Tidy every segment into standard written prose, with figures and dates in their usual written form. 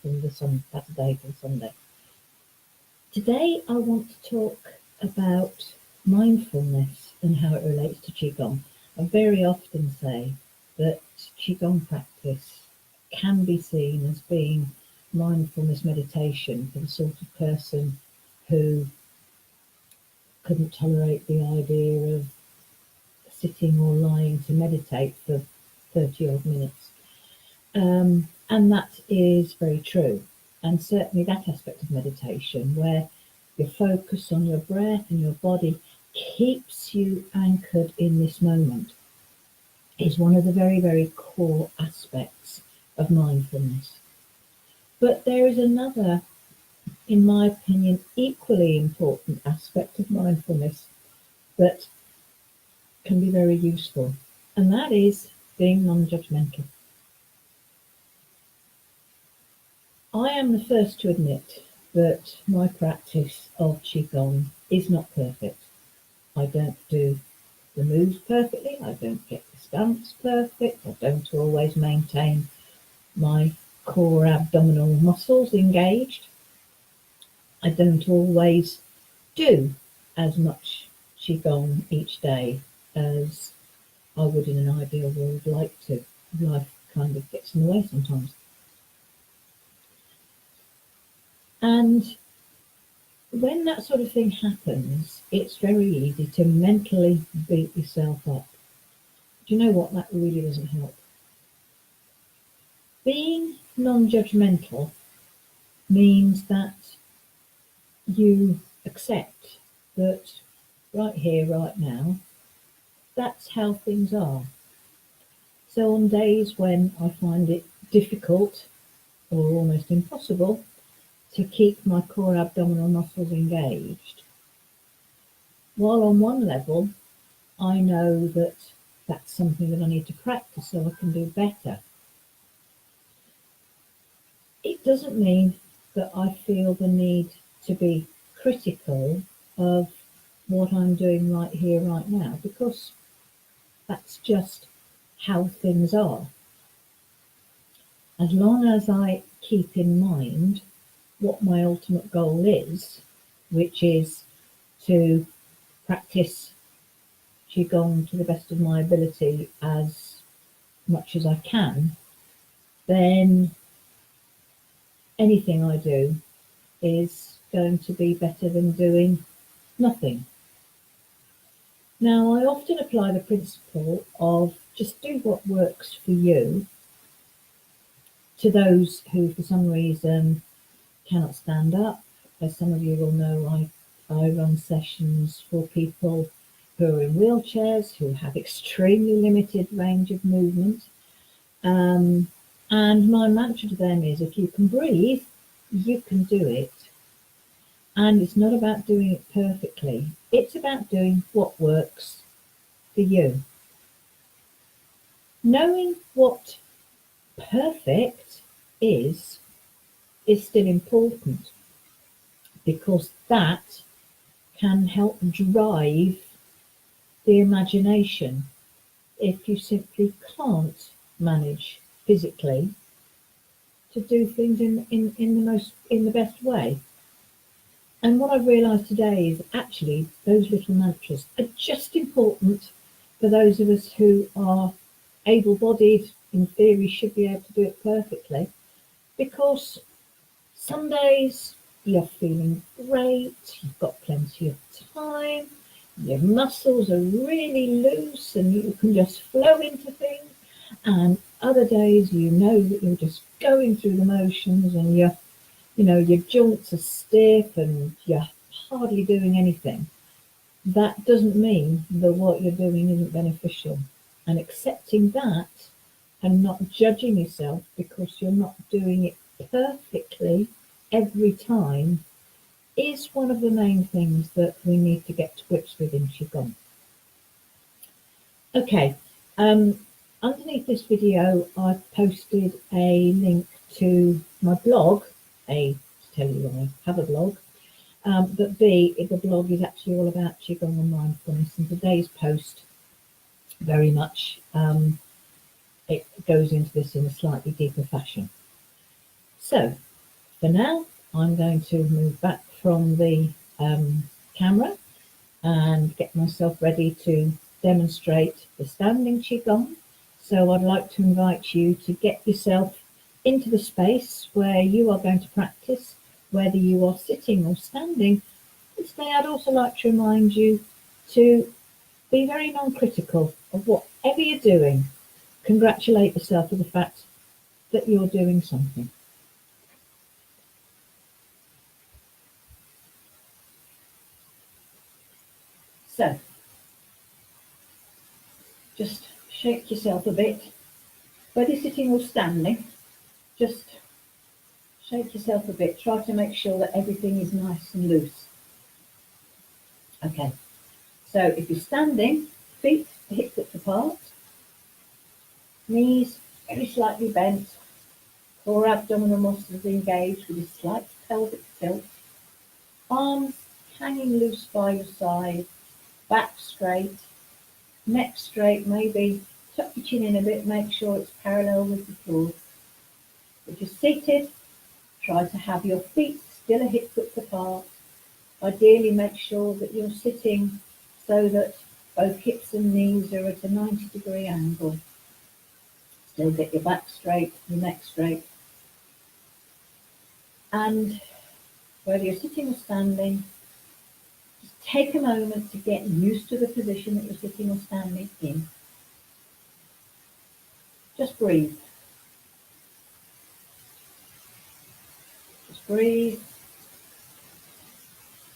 from the Saturday till Sunday. Today I want to talk about mindfulness and how it relates to Qigong. I very often say that Qigong practice can be seen as being mindfulness meditation for the sort of person who couldn't tolerate the idea of sitting or lying to meditate for 30 odd minutes. And that is very true. And certainly that aspect of meditation where your focus on your breath and your body keeps you anchored in this moment is one of the very, very core aspects of mindfulness. But there is another, in my opinion, equally important aspect of mindfulness that can be very useful, and that is being non-judgmental. I am the first to admit that my practice of Qigong is not perfect. I don't do the moves perfectly, I don't get the stance perfect, I don't always maintain my core abdominal muscles engaged. I don't always do as much Qigong each day as I would in an ideal world like to. Life kind of gets in the way sometimes. And when that sort of thing happens, it's very easy to mentally beat yourself up. Do you know what? That really doesn't help. Being non-judgmental means that you accept that right here, right now, that's how things are. So on days when I find it difficult or almost impossible to keep my core abdominal muscles engaged, while on one level I know that that's something that I need to practice so I can do better, it doesn't mean that I feel the need to be critical of what I'm doing right here, right now, because that's just how things are. As long as I keep in mind what my ultimate goal is, which is to practice Qigong to the best of my ability as much as I can, then anything I do is going to be better than doing nothing. Now, I often apply the principle of just do what works for you to those who, for some reason, cannot stand up. As some of you will know, I run sessions for people who are in wheelchairs, who have extremely limited range of movement. And my mantra to them is, if you can breathe, you can do it. And it's not about doing it perfectly. It's about doing what works for you. Knowing what perfect is still important, because that can help drive the imagination if you simply can't manage physically to do things in the best way. And what I've realised today is actually those little mantras are just important for those of us who are able-bodied, in theory should be able to do it perfectly, because some days you're feeling great, you've got plenty of time, your muscles are really loose and you can just flow into things, and other days you know that you're just going through the motions and your joints are stiff and you're hardly doing anything. That doesn't mean that what you're doing isn't beneficial. And accepting that and not judging yourself because you're not doing it perfectly every time is one of the main things that we need to get to grips with in Qigong. Okay, underneath this video I've posted a link to my blog, A, to tell you I have a blog, but B, the blog is actually all about Qigong and mindfulness, and today's post very much it goes into this in a slightly deeper fashion. So For now, I'm going to move back from the camera and get myself ready to demonstrate the standing qigong. So I'd like to invite you to get yourself into the space where you are going to practice, whether you are sitting or standing. This day I'd also like to remind you to be very non-critical of whatever you're doing. Congratulate yourself for the fact that you're doing something. So, just shake yourself a bit, whether sitting or standing, just shake yourself a bit. Try to make sure that everything is nice and loose. Okay, so if you're standing, feet hip width apart, knees very slightly bent, core abdominal muscles engaged with a slight pelvic tilt, arms hanging loose by your side, back straight, neck straight, maybe tuck your chin in a bit, make sure it's parallel with the floor. If you're seated, try to have your feet still a hip width apart. Ideally make sure that you're sitting so that both hips and knees are at a 90-degree angle. Still get your back straight, your neck straight. And whether you're sitting or standing, just take a moment to get used to the position that you're sitting or standing in. Just breathe. Just breathe.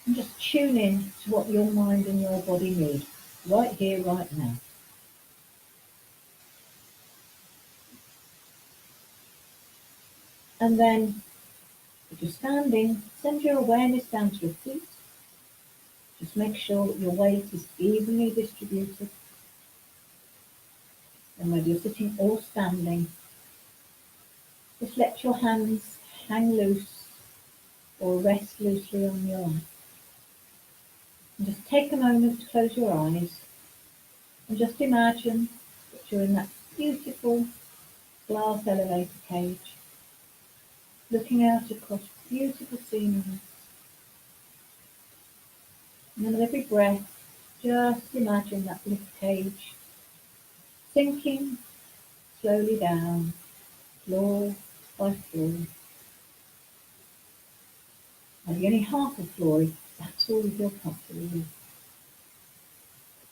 And just tune in to what your mind and your body need, right here, right now. And then, if you're standing, send your awareness down to your feet. Just make sure that your weight is evenly distributed. And whether you're sitting or standing, just let your hands hang loose or rest loosely on your lap. And just take a moment to close your eyes and just imagine that you're in that beautiful glass elevator cage, looking out across beautiful scenery. And then with every breath, just imagine that little cage sinking slowly down, floor by floor. Maybe only half a floor if that's all you feel comfortable with.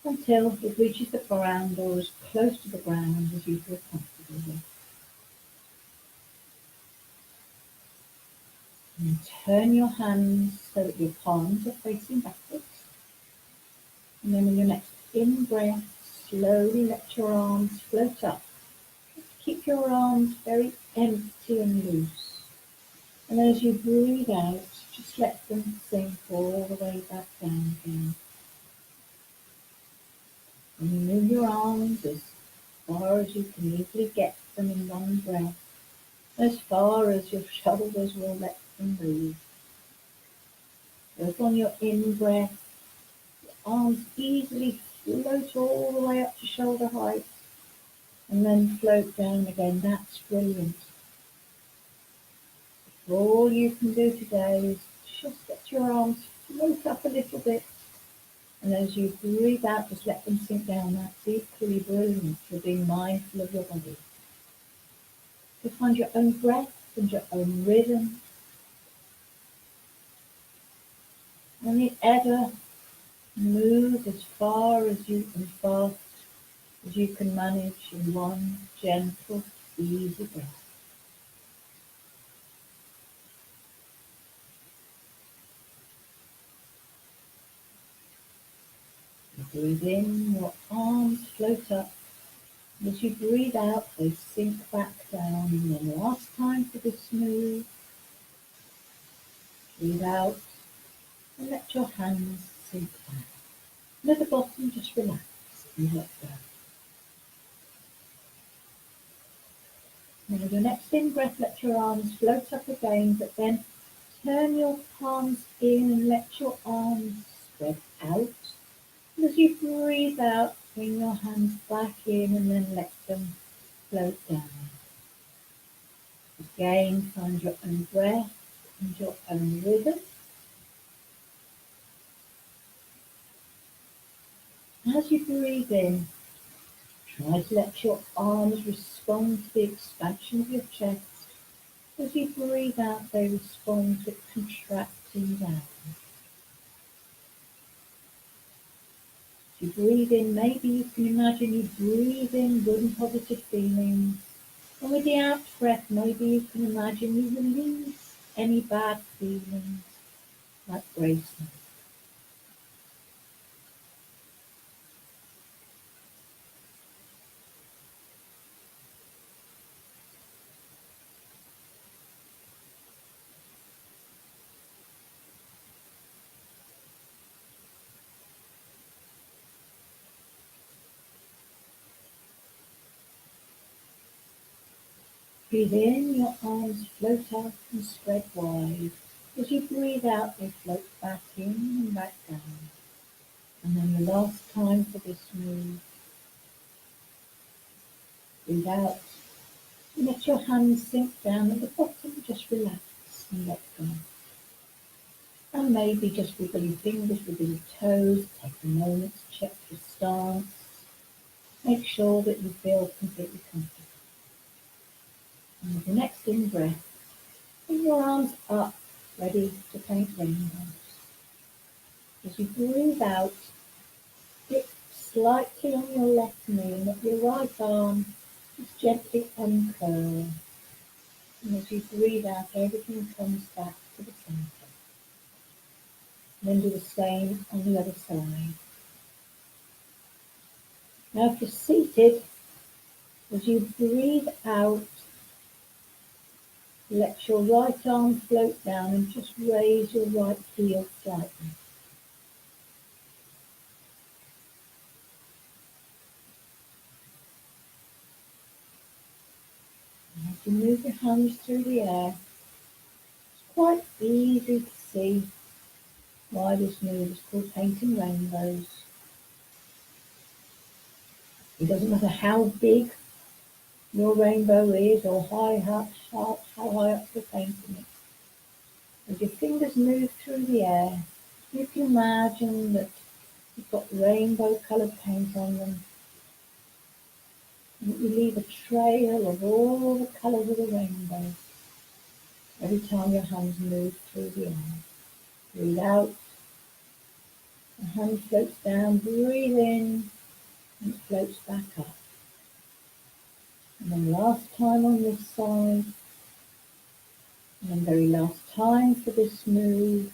Until it reaches the ground or as close to the ground as you feel comfortable with. And turn your hands so that your palms are facing backwards. And then with your next in-breath, slowly let your arms float up. Keep your arms very empty and loose. And as you breathe out, just let them sink all the way back down again. And you move your arms as far as you can easily get them in one breath, as far as your shoulders will let them move. Both on your in-breath, your arms easily float all the way up to shoulder height and then float down again. That's brilliant. All you can do today is just let your arms float up a little bit, and as you breathe out, just let them sink down. That's equally brilliant. You're being mindful of your body. You find your own breath and your own rhythm. Only ever move as far as you can, fast as you can manage in one gentle, easy breath. You breathe in, your arms float up. As you breathe out, they sink back down. And then last time for this move, breathe out and let your hands sink back. And at the bottom, just relax and let go. And with your next in-breath, let your arms float up again, but then turn your palms in and let your arms spread out. And as you breathe out, bring your hands back in and then let them float down. Again, find your own breath and your own rhythm. As you breathe in, try to let your arms respond to the expansion of your chest. As you breathe out, they respond to it contracting down. As you breathe in, maybe you can imagine you breathe in good and positive feelings. And with the out breath, maybe you can imagine you release any bad feelings like bracing. Breathe in, your arms float up and spread wide. As you breathe out, they float back in and back down. And then the last time for this move, breathe out. And let your hands sink down at the bottom, just relax and let go. And maybe just wiggle your fingers, wiggle your toes, take a moment to check your stance. Make sure that you feel completely comfortable. And with the next in-breath, bring your arms up, ready to paint rainbows. As you breathe out, dip slightly on your left knee and let your right arm just gently uncurl. And as you breathe out, everything comes back to the centre. Then do the same on the other side. Now if you're seated, as you breathe out, let your right arm float down and just raise your right heel slightly. And as you move your hands through the air, it's quite easy to see why this move is called painting rainbows. It doesn't matter how big your rainbow is or how high up you're painting it. As your fingers move through the air, you can imagine that you've got rainbow coloured paint on them. And you leave a trail of all the colours of the rainbow every time your hands move through the air. Breathe out, the hand floats down, breathe in, and it floats back up. And then last time on this side, and then very last time for this move.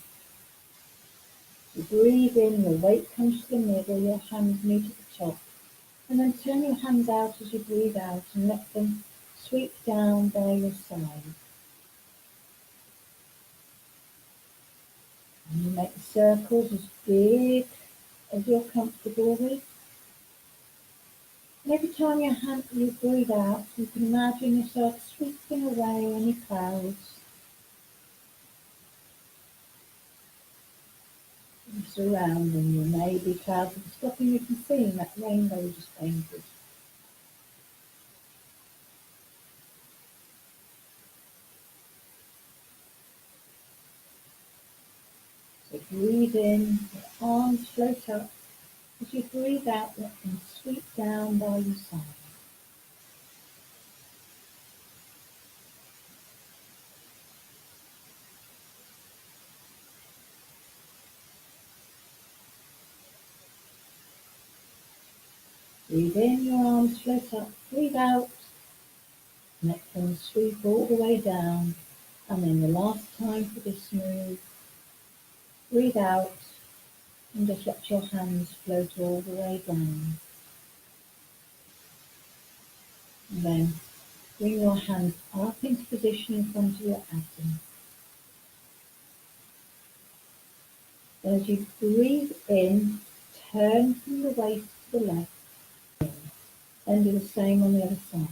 You breathe in, your weight comes to the middle, your hands meet at the top. And then turn your hands out as you breathe out and let them sweep down by your side. And you make the circles as big as you're comfortable with. And every time you breathe out, you can imagine yourself sweeping away any clouds surrounding you. Maybe clouds that are stopping you from seeing that rainbow you just painted. So breathe in, your arms float up. As you breathe out, let them sweep down by your side. Breathe in, your arms float up. Breathe out, let them sweep all the way down. And then the last time for this move, breathe out and just let your hands float all the way down. And then bring your hands up into position in front of your abdomen. As you breathe in, turn from the waist to the left. Then do the same on the other side.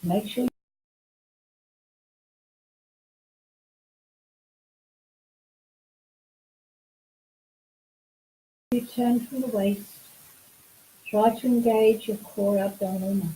Make sure you turn from the waist. Try to engage your core abdominal muscles.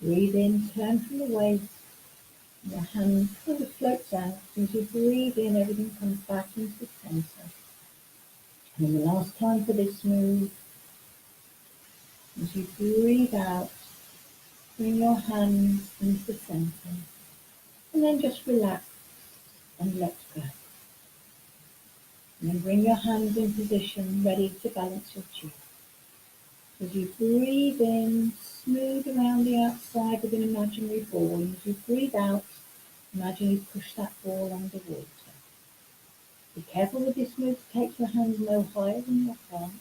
breathe in, turn from the waist, and your hand kind of floats out. As you breathe in, everything comes back into the centre. And then the last time for this move, as you breathe out, bring your hands into the centre, and then just relax and let go. And then bring your hands in position, ready to balance your chi. As you breathe in, smooth around the outside with an imaginary ball. And as you breathe out, imagine you push that ball underwater. Be careful with this move to take your hands no higher than your heart.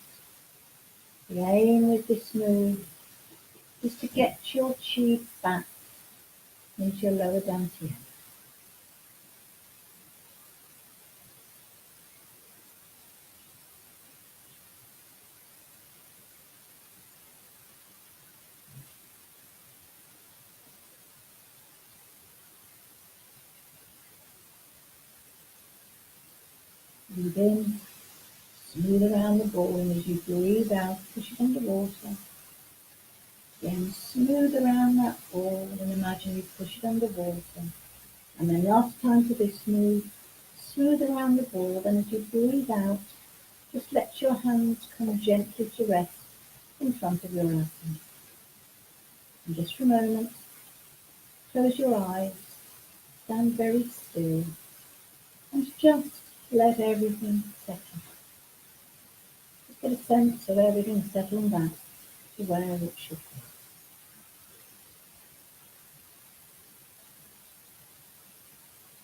The aim with this move is to get your chi back into your lower dantian. Breathe in, smooth around the ball, and as you breathe out, push it underwater. Again, smooth around that ball and imagine you push it underwater. And then last time for this move, smooth around the ball, and as you breathe out, just let your hands come gently to rest in front of your asana. And just for a moment, close your eyes, stand very still, and just let everything settle. Just get a sense of everything settling back to where it should be.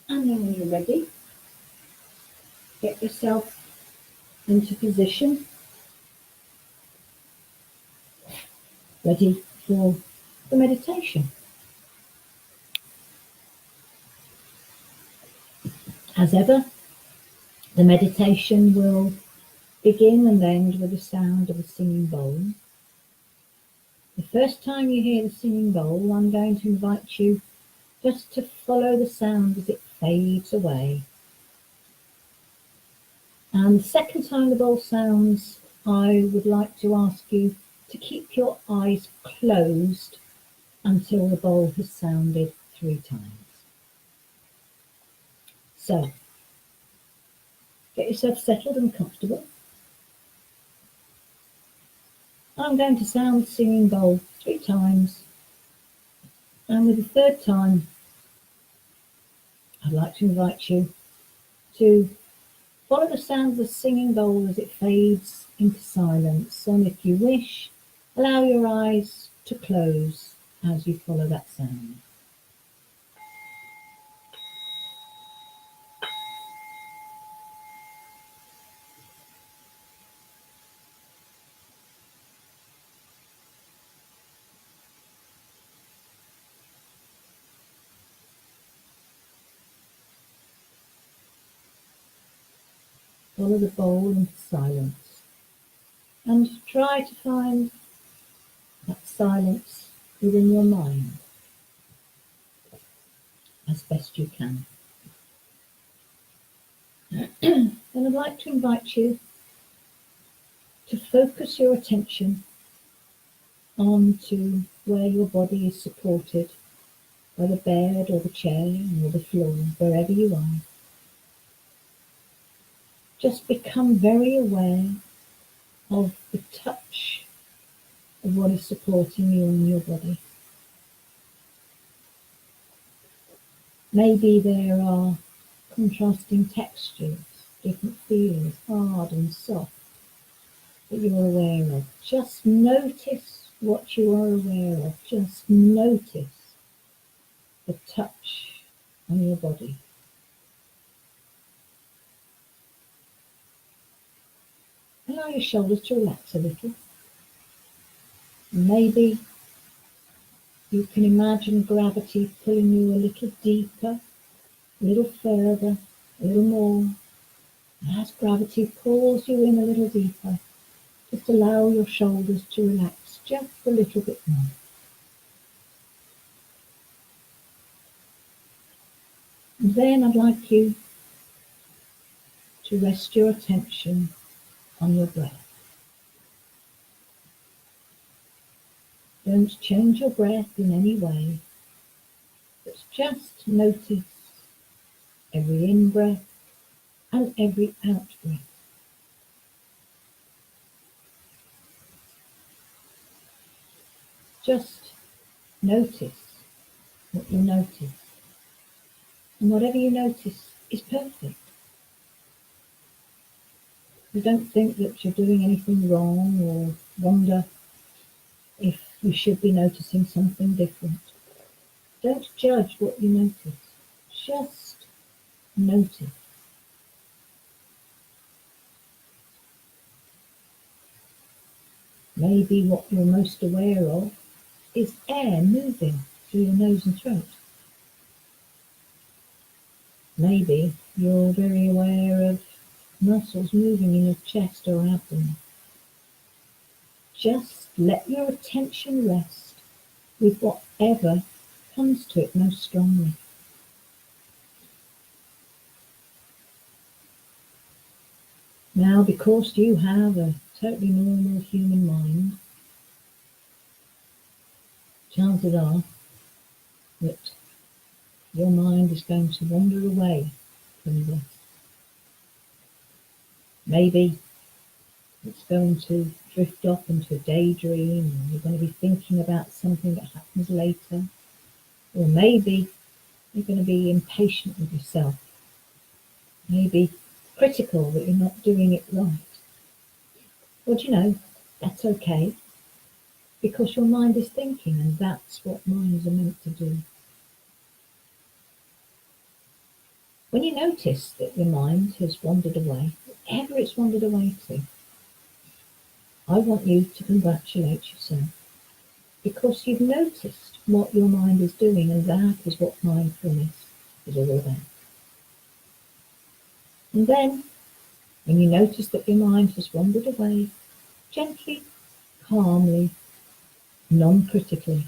And then when you're ready, get yourself into position, ready for the meditation. As ever, the meditation will begin and end with the sound of a singing bowl. The first time you hear the singing bowl, I'm going to invite you just to follow the sound as it fades away. And the second time the bowl sounds, I would like to ask you to keep your eyes closed until the bowl has sounded 3 times. So, get yourself settled and comfortable. I'm going to sound the singing bowl 3 times, and with the 3rd time, I'd like to invite you to follow the sound of the singing bowl as it fades into silence, and if you wish, allow your eyes to close as you follow that sound. Follow the bowl into silence and try to find that silence within your mind as best you can. Then I'd like to invite you to focus your attention onto where your body is supported by the bed or the chair or the floor, wherever you are. Just become very aware of the touch of what is supporting you in your body. Maybe there are contrasting textures, different feelings, hard and soft, that you are aware of. Just notice what you are aware of. Just notice the touch on your body. Allow your shoulders to relax a little. Maybe you can imagine gravity pulling you a little deeper, a little further, a little more. And as gravity pulls you in a little deeper, just allow your shoulders to relax just a little bit more. And then I'd like you to rest your attention on your breath. Don't change your breath in any way, but just notice every in-breath and every out-breath. Just notice what you notice. And whatever you notice is perfect. You don't think that you're doing anything wrong or wonder if you should be noticing something different. Don't judge what you notice. Just notice. Maybe what you're most aware of is air moving through your nose and throat. Maybe you're very aware of muscles moving in your chest or abdomen. Just let your attention rest with whatever comes to it most strongly. Now, because you have a totally normal human mind, chances are that your mind is going to wander away from this. Maybe it's going to drift off into a daydream, and you're going to be thinking about something that happens later. Or maybe you're going to be impatient with yourself, maybe critical that you're not doing it right. Well, do you know, that's okay, because your mind is thinking, and that's what minds are meant to do. When you notice that your mind has wandered away, wherever it's wandered away to, I want you to congratulate yourself, because you've noticed what your mind is doing, and that is what mindfulness is all about. And then, when you notice that your mind has wandered away, gently, calmly, non-critically,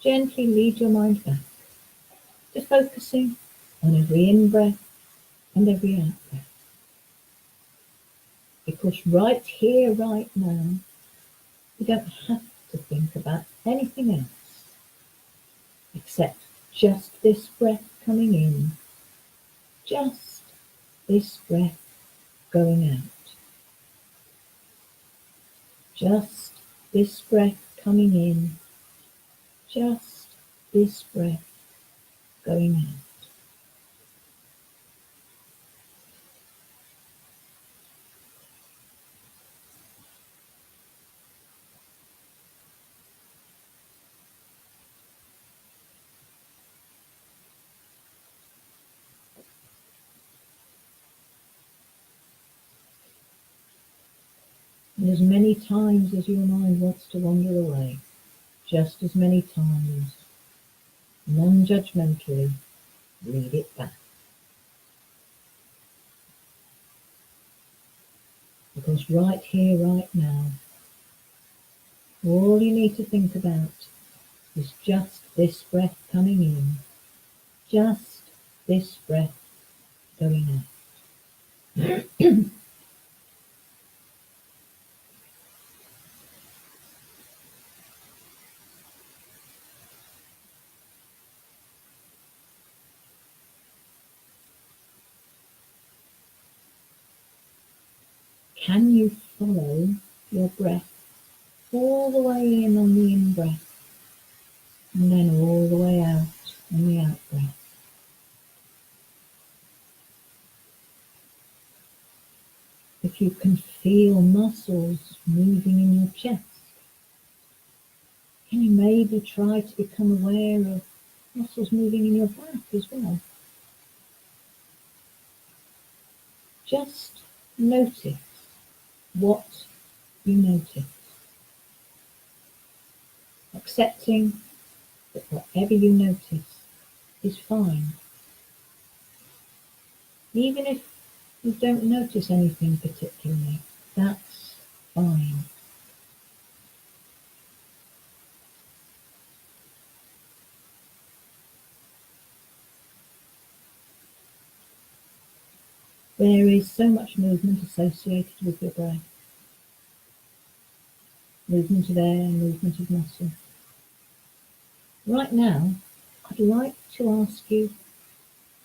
gently lead your mind back to focusing on every in-breath and every out-breath. Because right here, right now, you don't have to think about anything else except just this breath coming in, just this breath going out, just this breath coming in, just this breath going out. And as many times as your mind wants to wander away, just as many times, non-judgmentally, lead it back. Because right here, right now, all you need to think about is just this breath coming in, just this breath going out. Can you follow your breath all the way in on the in-breath, and then all the way out on the out-breath? If you can feel muscles moving in your chest, can you maybe try to become aware of muscles moving in your back as well? Just notice what you notice, accepting that whatever you notice is fine. Even if you don't notice anything particularly, that's fine. There is so much movement associated with your breath. Movement of air, movement of muscle. Right now, I'd like to ask you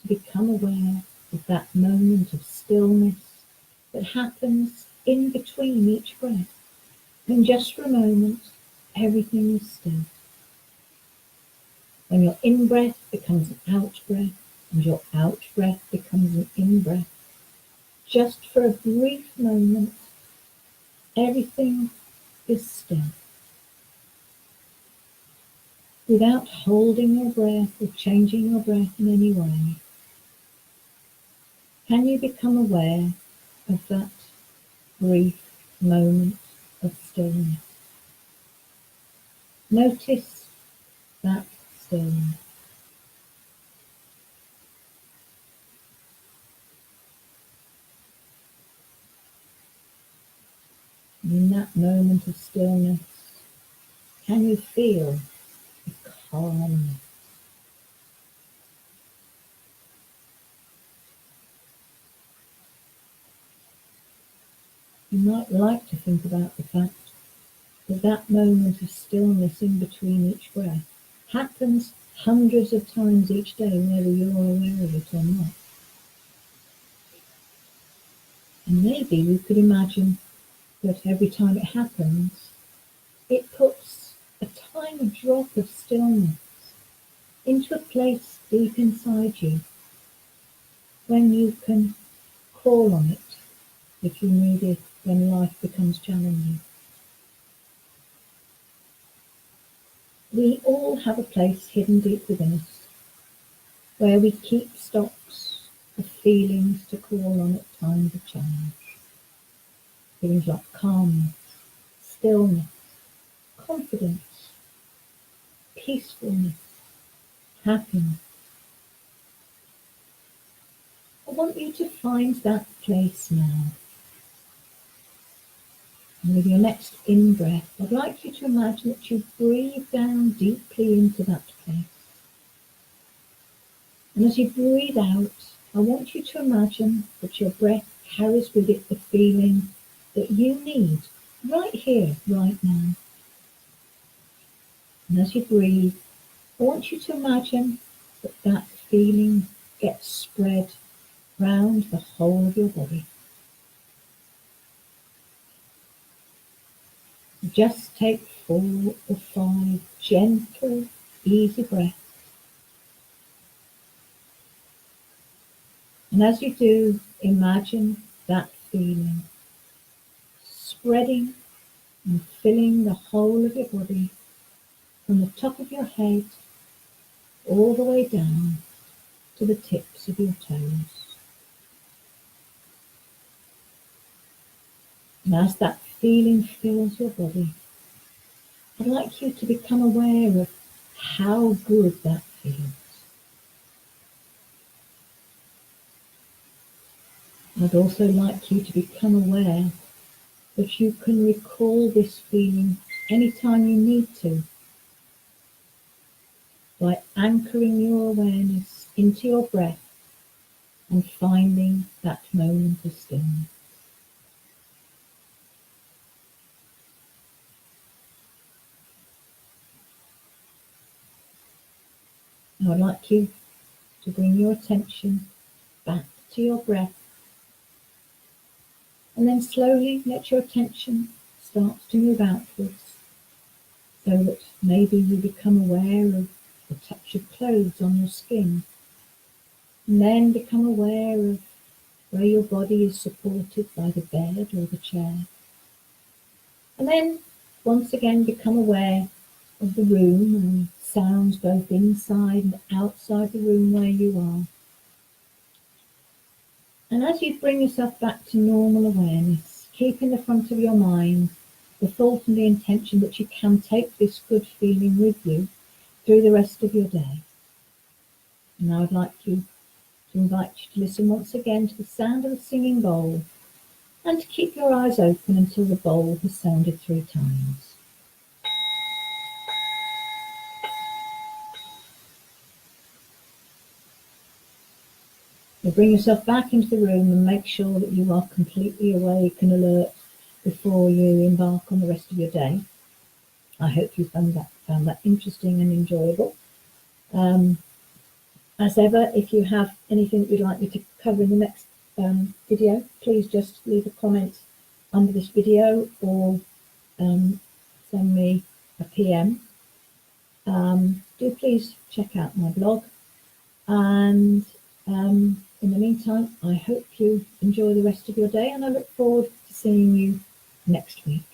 to become aware of that moment of stillness that happens in between each breath. And just for a moment, everything is still. When your in-breath becomes an out-breath, and your out-breath becomes an in-breath, just for a brief moment, everything is still. Without holding your breath or changing your breath in any way, can you become aware of that brief moment of stillness? Notice that stillness. And in that moment of stillness, can you feel the calmness? You might like to think about the fact that that moment of stillness in between each breath happens hundreds of times each day, whether you're aware of it or not. And maybe you could imagine that every time it happens, it puts a tiny drop of stillness into a place deep inside you when you can call on it if you need it when life becomes challenging. We all have a place hidden deep within us where we keep stocks of feelings to call on at times of challenge. Feelings like calmness, stillness, confidence, peacefulness, happiness. I want you to find that place now. And with your next in-breath, I'd like you to imagine that you breathe down deeply into that place. And as you breathe out, I want you to imagine that your breath carries with it the feeling that you need right here, right now. And as you breathe, I want you to imagine that that feeling gets spread round the whole of your body. Just take 4 or 5 gentle, easy breaths. And as you do, imagine that feeling spreading and filling the whole of your body from the top of your head all the way down to the tips of your toes. And as that feeling fills your body, I'd like you to become aware of how good that feels. I'd also like you to become aware that you can recall this feeling anytime you need to by anchoring your awareness into your breath and finding that moment of stillness. I would like you to bring your attention back to your breath, and then slowly let your attention start to move outwards, so that maybe you become aware of the touch of clothes on your skin, and then become aware of where your body is supported by the bed or the chair. And then once again become aware of the room and sounds both inside and outside the room where you are. And as you bring yourself back to normal awareness, keep in the front of your mind the thought and the intention that you can take this good feeling with you through the rest of your day. And I would like to invite you to listen once again to the sound of the singing bowl, and to keep your eyes open until the bowl has sounded 3 times. Now bring yourself back into the room and make sure that you are completely awake and alert before you embark on the rest of your day. I hope you found that found that interesting and enjoyable. As ever, if you have anything you'd like me to cover in the next video, please just leave a comment under this video or send me a PM. Do please check out my blog, and in the meantime, I hope you enjoy the rest of your day, and I look forward to seeing you next week.